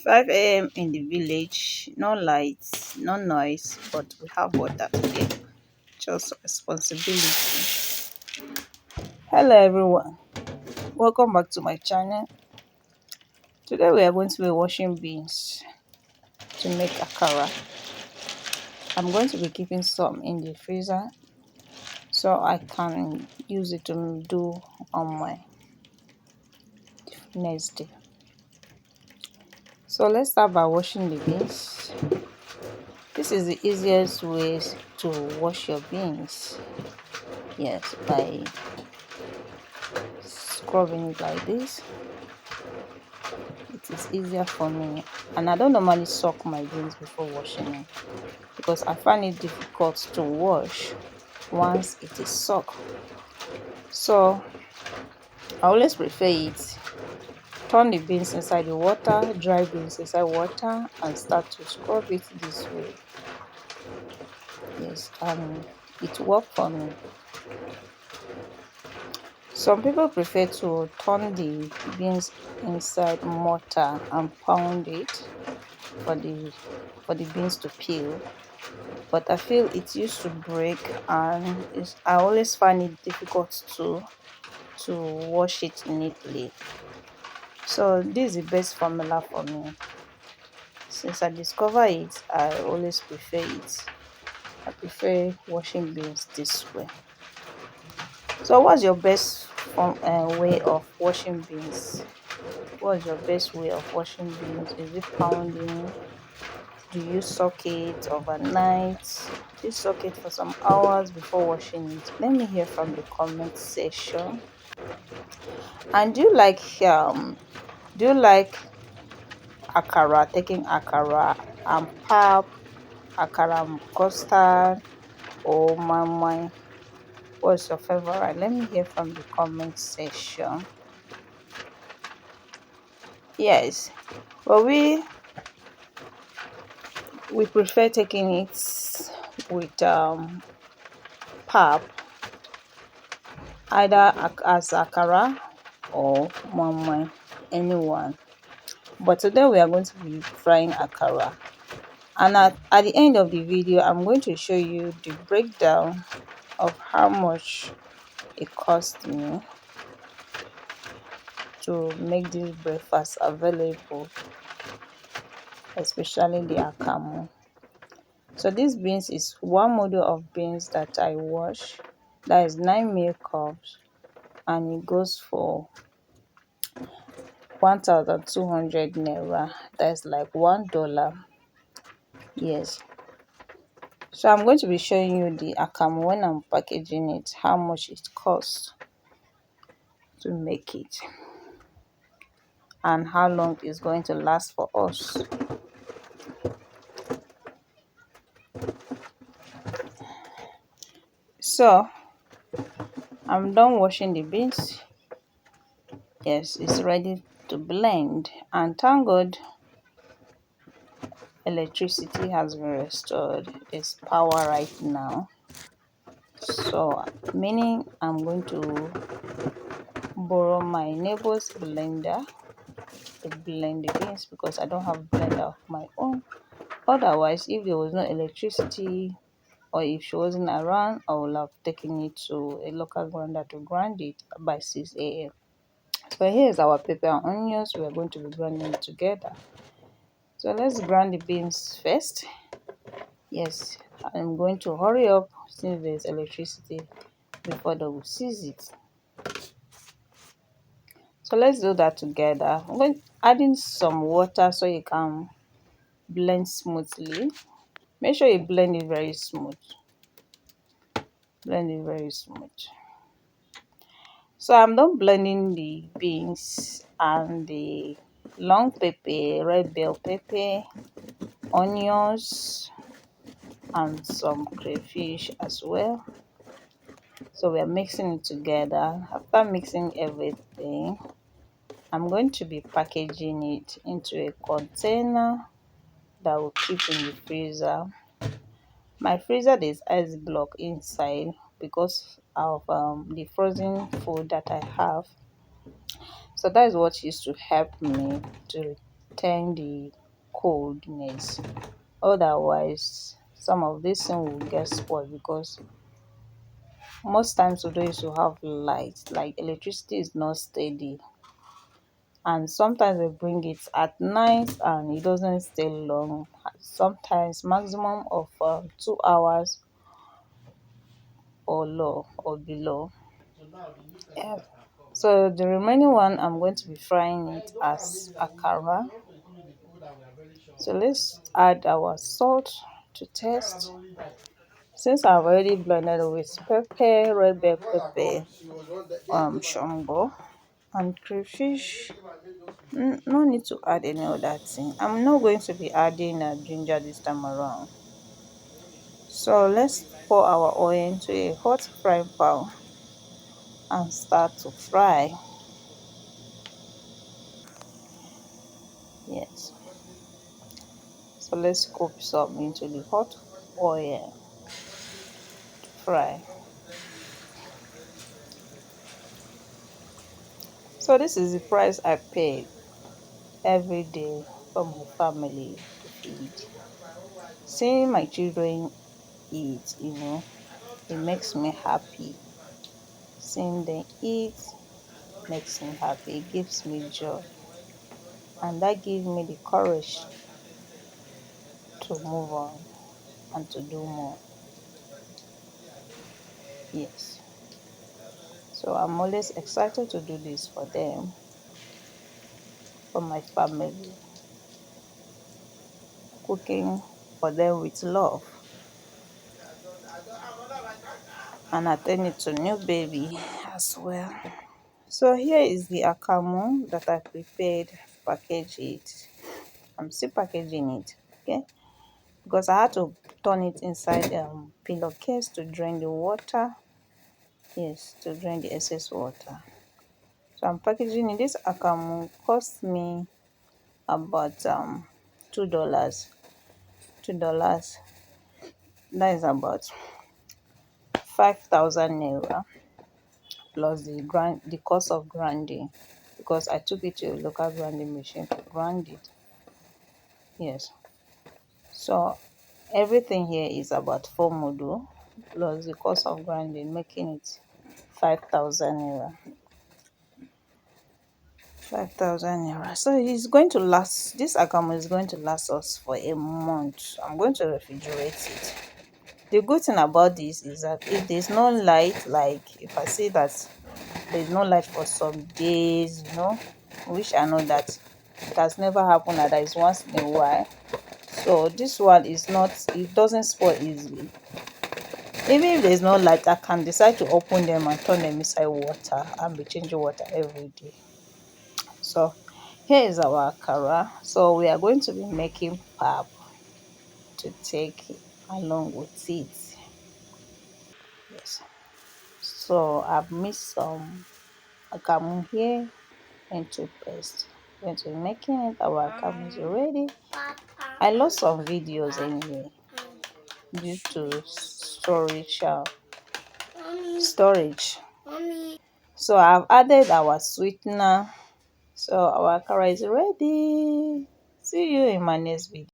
5 a.m. in the village, no lights, no noise, but we have water today. Just responsibility. Hello, everyone. Welcome back to my channel. Today, we are going to be washing beans to make akara. I'm going to be keeping some in the freezer so I can use it to do on my next day. So let's start by washing the beans. This is the easiest way to wash your beans. Yes, by scrubbing it like this. It is easier for me, and I don't normally soak my beans before washing it because I find it difficult to wash once it is soaked. So I always prefer it. Turn the beans inside the water, dry beans inside water, and start to scrub it this way. Yes, and it worked for me. Some people prefer to turn the beans inside mortar and pound it for the beans to peel, but I feel it used to break, and I always find it difficult to wash it neatly. So this is the best formula for me. Since I discovered it, I always prefer it. I prefer washing beans this way. So what's your best way of washing beans? What's your best way of washing beans? Is it pounding? Do you soak it overnight? Do you soak it for some hours before washing it? Let me hear from the comment section. And do you like akara, taking akara and pap, akara and custard, or my? What's your favorite? Let me hear from the comment section. Yes, but we prefer taking it with pap, either as akara or mama, anyone. But today we are going to be frying akara, and at the end of the video I'm going to show you the breakdown of how much it cost me to make this breakfast available, especially the akamu. So this beans is one model of beans that I wash. That is 9 milk cups, and it goes for 1,200 naira. That's like $1. Yes. So I'm going to be showing you the akamu when I'm packaging it, how much it costs to make it, and how long it's going to last for us. So I'm done washing the beans. Yes, it's ready to blend, and thank God electricity has been restored. There's power right now, so meaning I'm going to borrow my neighbor's blender to blend the beans because I don't have a blender of my own. Otherwise, if there was no electricity or if she wasn't around, I would have taken it to a local grinder to grind it by 6 a.m. So here's our pepper and onions. We are going to be grinding it together. So let's grind the beans first. Yes, I'm going to hurry up since there's electricity before they will seize it. So let's do that together. I'm going adding some water so you can blend smoothly. Make sure you blend it very smooth. Blend it very smooth. So I'm done blending the beans and the long pepper, red bell pepper, onions, and some crayfish as well. So we are mixing it together. After mixing everything, I'm going to be packaging it into a container that will keep in the freezer. My freezer, there's ice block inside because of the frozen food that I have. So that is what used to help me to tame the coldness. Otherwise, some of this thing will get spoiled because most times we don't to have light, like electricity is not steady, and sometimes we bring it at night and it doesn't stay long, sometimes maximum of 2 hours or low or below. Yeah. So the remaining one, I'm going to be frying it as akara. So let's add our salt to taste. Since I've already blended with pepper, red bell pepper, shombo, and crayfish, no need to add any other thing. I'm not going to be adding ginger this time around. So let's pour our oil into a hot frying pan and start to fry. Yes. So let's scoop some into the hot oil to fry. So this is the price I pay every day for my family to feed. Seeing my children eat, it makes me happy. Seeing them eat makes me happy. It gives me joy. And that gives me the courage to move on and to do more. Yes. So I'm always excited to do this for them, for my family, cooking for them with love, and attending to new baby as well. So here is the akamu that I prepared, package it. I'm still packaging it, okay? Because I had to turn it inside pillowcase to drain the water. Yes, to drain the excess water. So I'm packaging it. This akamu cost me about $2. $2. That is about 5,000 naira plus the cost of grinding, because I took it to a local grinding machine to grind it. Yes. So everything here is about 4 mudu plus the cost of grinding, making it 5,000 naira. 5,000 naira. So it's going to last. This akamu is going to last us for a month. I'm going to refrigerate it. The good thing about this is that if there's no light, like if I see that there's no light for some days, which I know that it has never happened, that is once in a while. So this one is not, it doesn't spoil easily. Even if there's no light, I can decide to open them and turn them inside water and be changing water every day. So here is our akara. So we are going to be making pap to take along with it. Yes. So I've mixed some akamu here into paste. Going to be making it. Our akamu is ready. I lost some videos anyway due to storage. So I've added our sweetener. So our akara is ready. See you in my next video.